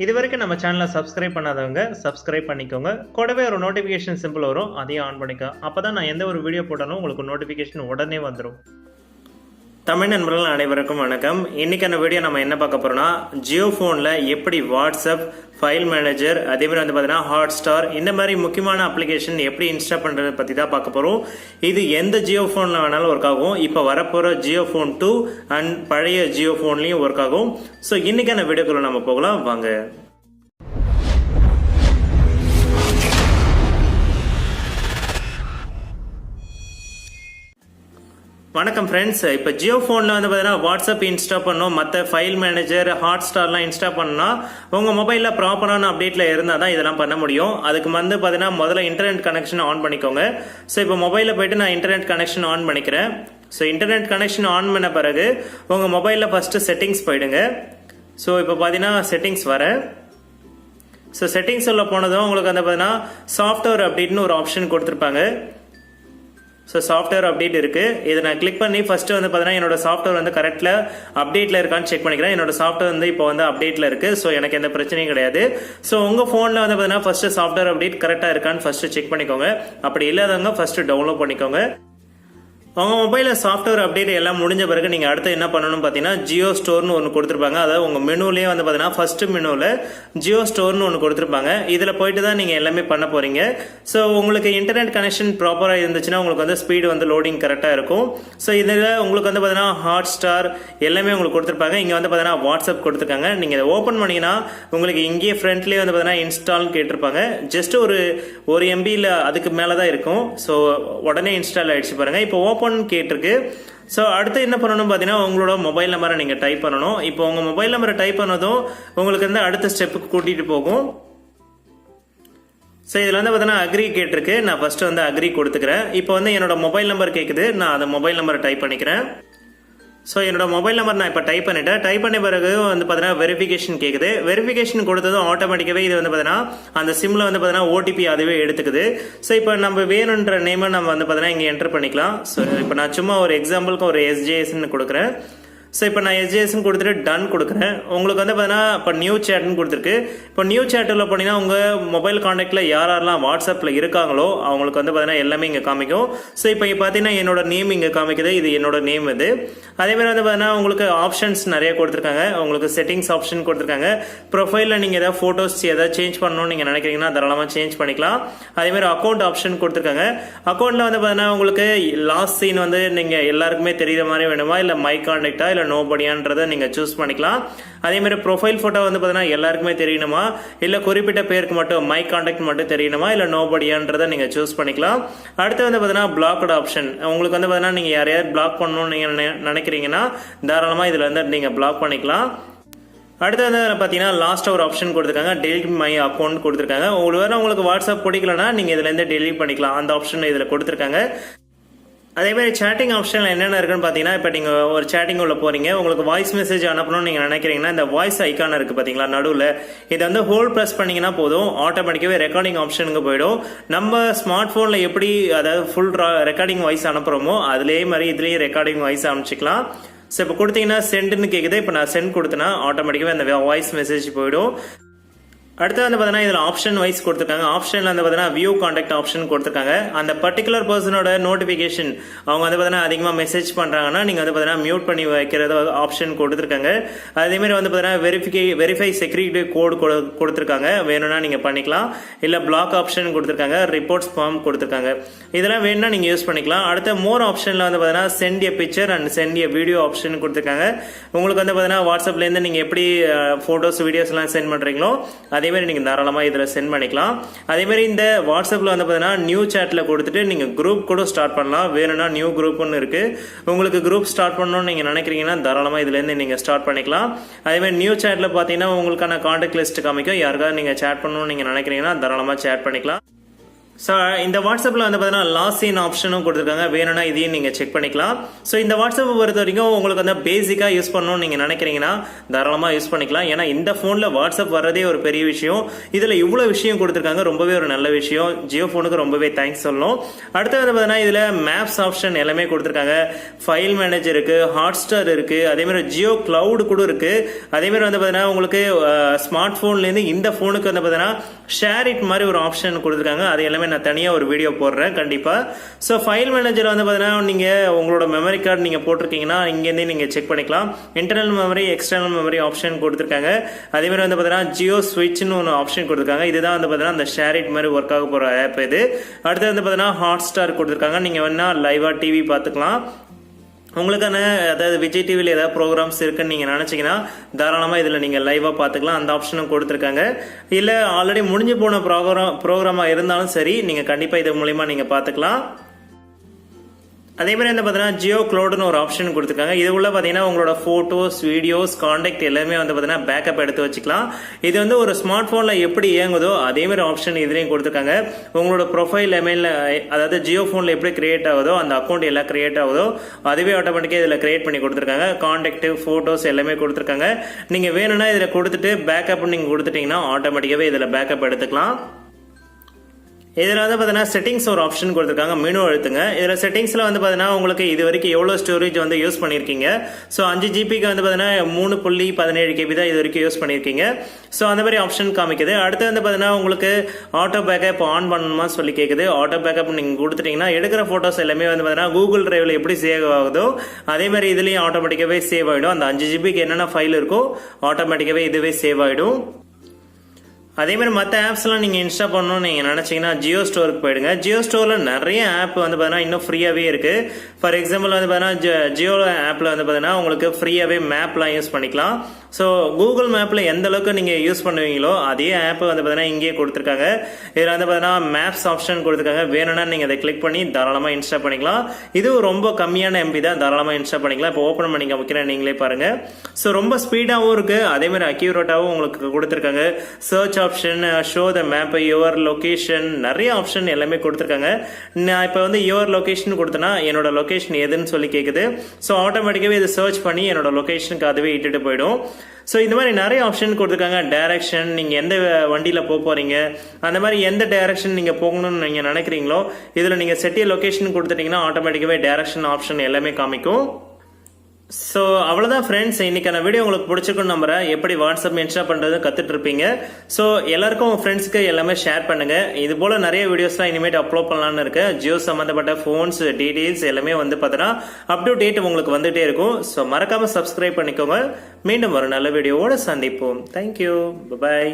இதுவரைக்கும் நம்ம சேனலை சப்ஸ்கிரைப் பண்ணாதவங்க சப்ஸ்கிரைப் பண்ணிக்கோங்க. கூடவே ஒரு நோட்டிஃபிகேஷன் சிம்பிள் வரும், அதையும் ஆன் பண்ணிக்கோ. அப்போ தான் நான் எந்த ஒரு வீடியோ போட்டாலும் உங்களுக்கு நோட்டிஃபிகேஷன் உடனே வந்துடும். தமிழ் நண்பர்கள் அனைவருக்கும் வணக்கம். இன்னைக்கான வீடியோ நம்ம என்ன பார்க்க போறோம்னா, ஜியோ ஃபோனில் எப்படி வாட்ஸ்அப், ஃபைல் மேனேஜர், அதே மாதிரி பார்த்தீங்கன்னா ஹாட்ஸ்டார், இந்த மாதிரி முக்கியமான அப்ளிகேஷன் எப்படி இன்ஸ்டால் பண்ணுறதை பற்றி தான் பார்க்க போகிறோம். இது எந்த ஜியோ ஃபோனில் வேணாலும் ஒர்க் ஆகும். இப்போ வரப்போகிற ஜியோ ஃபோன் 2 அண்ட் பழைய ஜியோ ஃபோன்லையும் ஒர்க் ஆகும். ஸோ இன்னைக்கான வீடியோக்குள்ள நம்ம போகலாம் வாங்க. வணக்கம் ஃப்ரெண்ட்ஸ். இப்போ ஜியோ ஃபோனில் பார்த்தீங்கன்னா வாட்ஸ்அப் இன்ஸ்டால் பண்ணோம், மற்ற ஃபைல் மேனேஜர், ஹாட்ஸ்டார்லாம் இன்ஸ்டால் பண்ணால் உங்கள் மொபைலில் ப்ராப்பரான அப்டேட்டில் இருந்தால் தான் இதெல்லாம் பண்ண முடியும். அதுக்கு பார்த்தீங்கன்னா முதல்ல இன்டர்நெட் கனெக்ஷன் ஆன் பண்ணிக்கோங்க. ஸோ இப்போ மொபைலில் போயிட்டு நான் இன்டர்நெட் கனெக்ஷன் ஆன் பண்ணிக்கிறேன். ஸோ இன்டர்நெட் கனெக்ஷன் ஆன் பண்ண பிறகு உங்கள் மொபைலில் ஃபஸ்ட்டு செட்டிங்ஸ் போயிடுங்க. ஸோ இப்போ பார்த்தீங்கன்னா செட்டிங்ஸ் வரேன். ஸோ செட்டிங்ஸ் உள்ள போனதும் உங்களுக்கு பார்த்தீங்கன்னா சாஃப்ட்வேர் அப்டேட்னு ஒரு ஆப்ஷன் கொடுத்துருப்பாங்க. ஸோ சாஃப்ட்வேர் அப்டேட் இருக்கு. இதை நான் கிளிக் பண்ணி ஃபர்ஸ்ட் பார்த்தீங்கன்னா என்னோட சாஃப்ட்வேர் கரெக்ட்ல அப்டேட்ல இருக்கான்னு செக் பண்ணிக்கிறேன். என்னோட சாஃப்ட்வேர் இப்போ அப்டேட்ல இருக்கு. ஸோ எனக்கு எந்த பிரச்சனையும் கிடையாது. ஸோ உங்க போன்ல பார்த்தீங்கன்னா ஃபர்ஸ்ட் சாஃப்ட்வேர் அப்டேட் கரெக்டா இருக்கான்னு ஃபர்ஸ்ட் செக் பண்ணிக்கோங்க. அப்படி இல்லாதவங்க ஃபர்ஸ்ட் டவுன்லோட் பண்ணிக்கோங்க. உங்கள் மொபைலில் சாஃப்ட்வேர் அப்டேட் எல்லாம் முடிஞ்ச பிறகு நீங்கள் அடுத்து என்ன பண்ணணும்னு பார்த்தீங்கன்னா ஜியோ ஸ்டோர்னு ஒன்று கொடுத்துருப்பாங்க. அதாவது உங்கள் மெனுலேயே பார்த்தீங்கன்னா ஃபர்ஸ்ட் மெனுவில் ஜியோ ஸ்டோர்னு ஒன்று கொடுத்துருப்பாங்க. இதில் போயிட்டு தான் நீங்கள் எல்லாமே பண்ண போகிறீங்க. ஸோ உங்களுக்கு இன்டர்நெட் கனெக்ஷன் ப்ராப்பராக இருந்துச்சுன்னா உங்களுக்கு ஸ்பீடு லோடிங் கரெக்டாக இருக்கும். ஸோ இதில் உங்களுக்கு பார்த்தீங்கன்னா ஹாட்ஸ்டார் எல்லாமே உங்களுக்கு கொடுத்துருப்பாங்க. இங்கே பார்த்தீங்கன்னா வாட்ஸ்அப் கொடுத்துருக்காங்க. நீங்கள் இதை ஓப்பன் பண்ணிங்கன்னா உங்களுக்கு இங்கேயே ஃப்ரண்ட்லேயே பார்த்தீங்கன்னா இன்ஸ்டால்னு கேட்டிருப்பாங்க. ஜஸ்ட் ஒரு எம்பியில் அதுக்கு மேலே தான் இருக்கும். ஸோ உடனே இன்ஸ்டால் ஆகிடுச்சு பாருங்கள். இப்போ ஓப்பன் கேட்டிருக்கு. ஸோ அடுத்து என்ன பண்ணணும் பார்த்தீங்கன்னா உங்களோட மொபைல் நம்பரை நீங்கள் டைப் பண்ணணும். இப்போ உங்கள் மொபைல் நம்பரை டைப் பண்ணதும் உங்களுக்கு அடுத்த ஸ்டெப்புக்கு கூட்டிகிட்டு போகும். ஸோ இதில் பார்த்தீங்கன்னா அக்ரி கேட்டிருக்கு. நான் ஃபர்ஸ்ட் அக்ரி கொடுத்துக்கிறேன். இப்போ என்னோட மொபைல் நம்பர் கேட்குது. நான் அந்த மொபைல் நம்பரை டைப் பண்ணிக்கிறேன். ஸோ என்னோட மொபைல் நம்பர் நான் இப்போ டைப் பண்ணிட்டேன். டைப் பண்ண பிறகு பார்த்தீங்கன்னா வெரிஃபிகேஷன் கேட்குது. வெரிஃபிகேஷன் கொடுத்ததும் ஆட்டோமேட்டிக்காகவே இது பார்த்தீங்கன்னா அந்த சிம்மில் பார்த்தீங்கன்னா ஓடிபி அதுவே எடுத்துக்குது. ஸோ இப்போ நம்ம வேணுன்ற நேமை நம்ம பார்த்தீங்கன்னா இங்கே என்டர் பண்ணிக்கலாம். ஸோ இப்போ நான் சும்மா ஒரு எக்ஸாம்பிளுக்கு ஒரு எஸ்ஜேஎஸ்ன்னு கொடுக்குறேன். ஸோ இப்போ நான் எஸ்ஜேஎஸ்ன்னு கொடுத்துட்டு டன் கொடுக்குறேன். உங்களுக்கு பார்த்தீங்கன்னா இப்போ நியூ சேட்னு கொடுத்துருக்கு. இப்போ நியூ சேட்டில் போனீங்கன்னா உங்கள் மொபைல் கான்டாக்டில் யாரெல்லாம் வாட்ஸ்அப்பில் இருக்காங்களோ அவங்களுக்கு பார்த்தீங்கன்னா எல்லாமே இங்கே காமிக்கும். ஸோ இப்போ பார்த்தீங்கன்னா என்னோட நேம் இங்கே காமிக்குது. இது என்னோட நேம் இது. அதேமாதிரி பார்த்தீங்கன்னா உங்களுக்கு ஆப்ஷன்ஸ் நிறைய கொடுத்துருக்காங்க. உங்களுக்கு செட்டிங்ஸ் ஆப்ஷன் கொடுத்துருக்காங்க. ப்ரொஃபைலில் நீங்கள் ஏதாவது ஃபோட்டோஸ் ஏதாவது சேஞ்ச் பண்ணணும்னு நீங்கள் நினைக்கிறீங்கன்னா தாராளமாக சேஞ்ச் பண்ணிக்கலாம். அதேமாதிரி அக்கௌண்ட் ஆப்ஷன் கொடுத்துருக்காங்க. அக்கௌண்ட்டில் பார்த்தீங்கன்னா உங்களுக்கு லாஸ்ட் சீன் நீங்கள் எல்லாருக்குமே தெரியுற மாதிரி வேணுமா, இல்லை மை கான்டாக்டா, இல்லை நோபடியான்றதை நீங்கள் சூஸ் பண்ணிக்கலாம். அதே மாதிரி ப்ரொஃபைல் ஃபோட்டோ பார்த்தீங்கன்னா எல்லாருக்குமே தெரியணுமா, இல்லை குறிப்பிட்ட பேருக்கு மட்டும் மை கான்டாக்ட் மட்டும் தெரியணுமா, இல்லை நோபடியான்றதை நீங்கள் சூஸ் பண்ணிக்கலாம். அடுத்து பார்த்தீங்கன்னா பிளாக்டு ஆப்ஷன். உங்களுக்கு பார்த்தீங்கன்னா நீங்கள் யாரையாவது பிளாக் பண்ணணும்னு நீங்கள் நினைக்கிறீங்கன்னா தாராளமாக இதில் நீங்கள் பிளாக் பண்ணிக்கலாம். அடுத்தது பார்த்தீங்கன்னா லாஸ்ட் ஒரு ஆப்ஷன் கொடுத்துருக்காங்க. டெலிட் மை அக்கௌண்ட் கொடுத்துருக்காங்க. உங்களுக்கு வாட்ஸ்அப் பிடிக்கலன்னா நீங்கள் இதுலேருந்து டெலிட் பண்ணிக்கலாம். அந்த ஆப்ஷன் இதில் கொடுத்துருக்காங்க. அதே மாதிரி சேட்டிங் ஆப்ஷனில் என்னென்ன இருக்குன்னு பார்த்தீங்கன்னா, இப்போ நீங்கள் ஒரு சேட்டிங் உள்ள போறீங்க, உங்களுக்கு வாய்ஸ் மெசேஜ் அனுப்பணும்னு நீங்கள் நினைக்கிறீங்கன்னா இந்த வாய்ஸ் ஐக்கான் இருக்குது பார்த்தீங்களா நடுவில், இதை ஹோல்ட் ப்ரெஸ் பண்ணிங்கன்னா போதும், ஆட்டோமேட்டிக்காகவே ரெக்கார்டிங் ஆப்ஷனுக்கு போயிடும். நம்ம ஸ்மார்ட் ஃபோனில் எப்படி அதாவது ஃபுல் ரெக்கார்டிங் வாய்ஸ் அனுப்புகிறோமோ அதுலேயே மாதிரி இதுலேயே ரெக்கார்டிங் வாய்ஸ் அனுப்பிச்சிக்கலாம். ஸோ இப்போ கொடுத்தீங்கன்னா சென்ட்னு கேட்குது. இப்போ நான் சென்ட் கொடுத்தேன்னா ஆட்டோமேட்டிக்காகவே அந்த வாய்ஸ் மெசேஜ் போயிடும். அடுத்து பார்த்தீங்கன்னா இதில் ஆப்ஷன் வைஸ் கொடுத்துருக்காங்க. ஆப்ஷனில் பார்த்தீங்கன்னா வியூ கான்டாக்ட் ஆப்ஷன் கொடுத்துருக்காங்க. அந்த பர்டிகுலர் பர்சனோட நோட்டிஃபிகேஷன் அவங்க பார்த்தீங்கன்னா அதிகமாக மெசேஜ் பண்ணுறாங்கன்னா நீங்கள் பார்த்தீங்கன்னா மியூட் பண்ணி வைக்கிறது ஆப்ஷன் கொடுத்துருக்காங்க. அதேமாதிரி பார்த்தீங்கன்னா வெரிஃபை செக்யூரிட்டி கோடு கொடுத்துருக்காங்க. வேணும்னா நீங்கள் பண்ணிக்கலாம். இல்லை பிளாக் ஆப்ஷன் கொடுத்துருக்காங்க. ரிப்போர்ட்ஸ் ஃபார்ம் கொடுத்துருக்காங்க. இதெல்லாம் வேணும்னா நீங்கள் யூஸ் பண்ணிக்கலாம். அடுத்த மோர் ஆப்ஷனில் பார்த்தீங்கன்னா send a picture and send a video option கொடுத்துருக்காங்க. உங்களுக்கு பார்த்தீங்கன்னா வாட்ஸ்அப்லேருந்து நீங்கள் எப்படி ஃபோட்டோஸ் வீடியோஸ்லாம் சென்ட் பண்ணுறீங்களோ அதே மாதிரி நீங்கள் தாராளமாக இதில் சென்ட் பண்ணிக்கலாம். அதே மாதிரி இந்த வாட்ஸ்அப்பில் பார்த்தீங்கன்னா நியூ சேட்டில் கொடுத்துட்டு நீங்கள் குரூப் கூட ஸ்டார்ட் பண்ணலாம். வேணும்னா நியூ குரூப்னு இருக்கு. உங்களுக்கு குரூப் ஸ்டார்ட் பண்ணணும்னு நீங்கள் நினைக்கிறீங்கன்னா தாராளமாக இதுலேருந்து நீங்கள் ஸ்டார்ட் பண்ணிக்கலாம். அதே மாதிரி நியூ சேட்டில் பார்த்தீங்கன்னா உங்களுக்கான கான்டாக்ட் லிஸ்ட் காமிக்கும். யாருக்காவது நீங்கள் சேட் பண்ணணும்னு நீங்கள் நினைக்கிறீங்கன்னா தாராளமாக சேட் பண்ணிக்கலாம். ஸோ இந்த வாட்ஸ்அப்பில் வந்து பார்த்தீங்கன்னா லாஸ் இன் ஆப்ஷனும் கொடுத்துருக்காங்க, வேணும்னா இதையும் நீங்கள் செக் பண்ணிக்கலாம். ஸோ இந்த வாட்ஸ்அப்பை பொறுத்த வரைக்கும் உங்களுக்கு வந்து பேசிக்காக யூஸ் பண்ணணும்னு நீங்கள் நினைக்கிறீங்கன்னா தாராளமாக யூஸ் பண்ணிக்கலாம். ஏன்னா இந்த ஃபோனில் வாட்ஸ்அப் வர்றதே ஒரு பெரிய விஷயம். இதில் இவ்வளோ விஷயம் கொடுத்துருக்காங்க, ரொம்பவே ஒரு நல்ல விஷயம். ஜியோ ஃபோனுக்கு ரொம்பவே தேங்க்ஸ் சொல்லணும். அடுத்து வந்து பார்த்தீங்கன்னா இதில் மேப்ஸ் ஆப்ஷன் எல்லாமே கொடுத்துருக்காங்க, ஃபைல் மேனேஜர் இருக்குது, ஹாட்ஸ்டார் இருக்குது, அதேமாதிரி ஜியோ கிளவுட் கூட இருக்குது. அதேமாதிரி வந்து பார்த்தீங்கன்னா உங்களுக்கு ஸ்மார்ட் ஃபோன்லேருந்து இந்த ஃபோனுக்கு வந்து பார்த்தீங்கன்னா ஷேர் இட் மாதிரி ஒரு ஆப்ஷன் கொடுத்துருக்காங்க. அது எல்லாமே நான் தனியாக ஒரு வீடியோ போடுறேன் கண்டிப்பாக. ஸோ ஃபைல் மேனேஜர் வந்து பார்த்தீங்கன்னா நீங்கள் உங்களோட மெமரி கார்டு நீங்கள் போட்டிருக்கீங்கன்னா இங்கேருந்தே நீங்கள் செக் பண்ணிக்கலாம். Internal memory, external memory option கொடுத்துருக்காங்க. அதேமாதிரி வந்து பார்த்தீங்கன்னா ஜியோ ஸ்விட்ச்னு ஒன்று ஆப்ஷன் கொடுத்துருக்காங்க. இதுதான் வந்து பார்த்தீங்கன்னா அந்த ஷேர் இட் மாதிரி ஒர்க் ஆக போகிற ஆப் இது. அடுத்து வந்து பார்த்தீங்கன்னா ஹாட்ஸ்டார் கொடுத்துருக்காங்க. நீங்கள் வேணா லைவாக டிவி பார்த்துக்கலாம். உங்களுக்கான அதாவது விஜய் டிவியில் ஏதாவது ப்ரோக்ராம்ஸ் இருக்குன்னு நீங்கள் நினச்சிங்கன்னா தாராளமாக இதில் நீங்கள் லைவாக பார்த்துக்கலாம். அந்த ஆப்ஷனும் கொடுத்துருக்காங்க. இல்லை ஆல்ரெடி முடிஞ்சு போன ப்ரோக்ராமாக இருந்தாலும் சரி, நீங்கள் கண்டிப்பாக இது மூலிமா நீங்கள் பார்த்துக்கலாம். அதே மாதிரி வந்து பார்த்தீங்கன்னா ஜியோ கிளவுட்னு ஒரு ஆப்ஷன் கொடுத்துருக்காங்க. இது உள்ள பார்த்தீங்கன்னா உங்களோட ஃபோட்டோஸ், வீடியோஸ், காண்டாக்ட் எல்லாமே வந்து பார்த்தீங்கன்னா பேக்கப் எடுத்து வச்சுக்கலாம். இது வந்து ஒரு ஸ்மார்ட் ஃபோனில் எப்படி இயங்குதோ அதே மாதிரி ஆப்ஷன் இதுலேயும் கொடுத்துருக்காங்க. உங்களோட ப்ரொஃபைல் எமெயில், அதாவது ஜியோ ஃபோனில் எப்படி கிரியேட் ஆகுதோ அந்த அக்கௌண்ட் எல்லாம் கிரியேட் ஆகுதோ அதுவே ஆட்டோமேட்டிக்காக இதில் கிரியேட் பண்ணி கொடுத்துருக்காங்க. காண்டாக்ட், ஃபோட்டோஸ் எல்லாமே கொடுத்துருக்காங்க. நீங்கள் வேணும்னா இதில் கொடுத்துட்டு பேக்கப் நீங்கள் கொடுத்துட்டீங்கன்னா ஆட்டோமேட்டிக்காகவே இதில் பேக்கப் எடுத்துக்கலாம். இதில் வந்து பார்த்தீங்கன்னா செட்டிங்ஸ் ஒரு ஆப்ஷன் கொடுத்துருக்காங்க, மெனு அழுத்துங்க. இதில் செட்டிங்ஸில் வந்து பார்த்தீங்கன்னா உங்களுக்கு இது வரைக்கும் எவ்வளோ ஸ்டோரேஜ் வந்து யூஸ் பண்ணியிருக்கீங்க. ஸோ 5 ஜிபிக்கு வந்து பார்த்தீங்கன்னா 3.17 GB தான் இது வரைக்கும் யூஸ் பண்ணியிருக்கீங்க. ஸோ அந்த மாதிரி ஆப்ஷன் காமிக்குது. அடுத்து வந்து பார்த்தீங்கன்னா உங்களுக்கு ஆட்டோ பேக்கப் ஆன் பண்ணணுமா சொல்லி கேட்குது. ஆட்டோ பேக்கப் நீங்கள் கொடுத்துட்டீங்கன்னா எடுக்கிற ஃபோட்டோஸ் எல்லாமே வந்து பார்த்தீங்கன்னா கூகுள் டிரைவில் எப்படி சேவ் ஆகுதோ அதே மாதிரி இதுலேயும் ஆட்டோமேட்டிக்காகவே சேவ் ஆகிடும். அந்த 5 ஜிபிக்கு என்னென்ன ஃபைல் இருக்கோ ஆட்டோமேட்டிக்காகவே இதுவே சேவ் ஆகிடும். அதே மாதிரி மற்ற ஆப்ஸ்லாம் நீங்கள் இன்ஸ்டால் பண்ணணும்னு நீங்கள் நினச்சிங்கன்னா ஜியோ ஸ்டோருக்கு போயிடுங்க. ஜியோ ஸ்டோரில் நிறைய ஆப் வந்து பார்த்தீங்கன்னா இன்னும் ஃப்ரீயாகவே இருக்குது. ஃபார் எக்ஸாம்பிள் வந்து பார்த்தீங்கன்னா ஜியோ ஆப்பில் வந்து பார்த்தீங்கன்னா உங்களுக்கு ஃப்ரீயாகவே மேப்லாம் யூஸ் பண்ணிக்கலாம். ஸோ கூகுள் மேப்பில் எந்த அளவுக்கு நீங்கள் யூஸ் பண்ணுவீங்களோ அதே ஆப் வந்து பார்த்தீங்கன்னா இங்கேயே கொடுத்துருக்காங்க. இதில் வந்து பார்த்தீங்கன்னா மேப்ஸ் ஆப்ஷன் கொடுத்துருக்காங்க. வேணும்னா நீங்கள் அதை கிளிக் பண்ணி தாராளமாக இன்ஸ்டால் பண்ணிக்கலாம். இது ரொம்ப கம்மியான எம்பி தான், தாராளமாக இன்ஸ்டால் பண்ணிக்கலாம். இப்போ ஓப்பன் பண்ணி காமிக்கிறேன், நீங்களே பாருங்கள். ஸோ ரொம்ப ஸ்பீடாகவும் இருக்குது, அதே மாதிரி அக்யூரேட்டாகவும் உங்களுக்கு கொடுத்துருக்காங்க. Search option, show the map, your location, நிறைய ஆப்ஷன் எல்லாமே கொடுத்துருக்காங்க. நான் இப்போ வந்து யுவர் லொகேஷன் கொடுத்தேன்னா என்னோட லொகேஷன் எதுன்னு சொல்லி கேட்குது. ஸோ ஆட்டோமேட்டிக்காகவே இதை சர்ச் பண்ணி என்னோட லொகேஷனுக்கு அதுவே இட்டுட்டு போயிடும். ஸோ இந்த மாதிரி நிறைய ஆப்ஷன் கொடுத்துருக்காங்க. டைரக்ஷன், நீங்கள் எந்த வண்டியில் போக போகிறீங்க, அந்த மாதிரி எந்த டைரக்ஷன் நீங்கள் போகணும்னு நீங்கள் நினைக்கிறீங்களோ இதில் நீங்கள் செட்டிய லொகேஷன் கொடுத்துட்டீங்கன்னா ஆட்டோமேட்டிக்காகவே டைரக்ஷன் ஆப்ஷன் எல்லாமே காமிக்கும். ஸோ அவ்வளோதான் ஃப்ரெண்ட்ஸ், இன்னைக்கான வீடியோ உங்களுக்கு பிடிச்சிருக்குன்னு நம்புறேன். எப்படி வாட்ஸ்அப் இன்ஸ்டால் பண்ணுறது கற்றுட்டு இருப்பீங்க. ஸோ எல்லாருக்கும் உங்கள் ஃப்ரெண்ட்ஸுக்கு எல்லாமே ஷேர் பண்ணுங்கள். இது போல் நிறைய வீடியோஸ்லாம் இனிமேட்டு அப்லோட் பண்ணலான்னு இருக்கேன். ஜியோ சம்மந்தப்பட்ட ஃபோன்ஸ் டீட்டெயில்ஸ் எல்லாமே வந்து பார்த்தீங்கன்னா அப் டு டேட் உங்களுக்கு வந்துகிட்டே இருக்கும். ஸோ மறக்காமல் சப்ஸ்கிரைப் பண்ணிக்கோங்க. மீண்டும் ஒரு நல்ல வீடியோவோடு சந்திப்போம். தேங்க்யூ, பாய்.